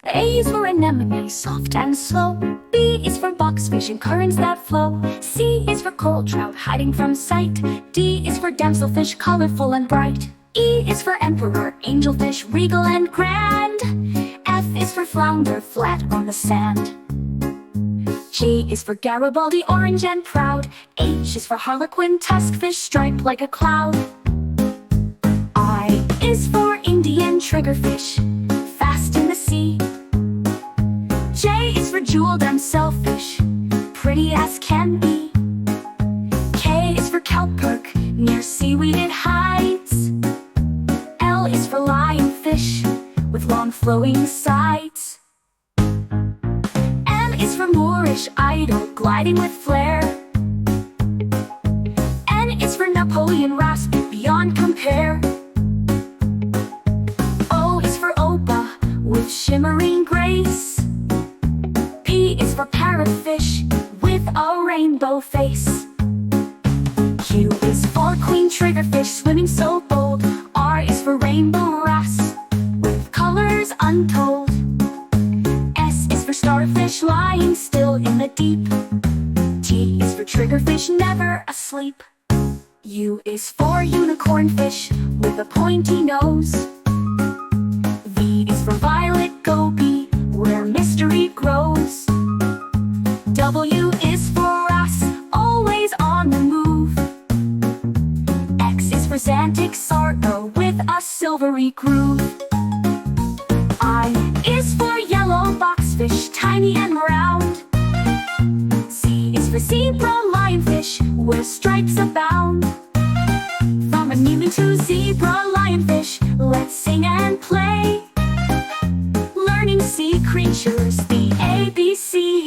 A is for anemone, soft and slow. B is for boxfish and currents that flow. C is for coral trout, hiding from sight. D is for damselfish, colorful and bright. E is for emperor, angelfish, regal and grand. F is for flounder, flat on the sand. G is for Garibaldi, orange and proud. H is for harlequin, tuskfish, striped like a cloud. I is for Indian triggerfish, fast in the sea. J is for jeweled damselfish, pretty as can be. K is for kelp-perk, near seaweed it hides. L is for lionfish, with long flowing sides. M is for Moorish idol, gliding with flair. N is for Napoleon rasp, beyond compare. O is for Opa, with shimmering grace. P is for parrotfish, with a rainbow face. Q is for queen triggerfish, swimming so bold. R is for rainbow wrasse, with colors untold. S is for starfish, lying still in the deep. T is for triggerfish, never asleep. U is for unicornfish, with a pointy nose. V is for violet goby, where mystery grows. W is for us, always on the move. X is for Xantic sargo, with a silvery groove. I is for yellow boxfish, tiny and round. Z is for zebra lionfish, where stripes abound. From anemone to zebra lionfish, let's sing and play. Learning sea creatures, the ABC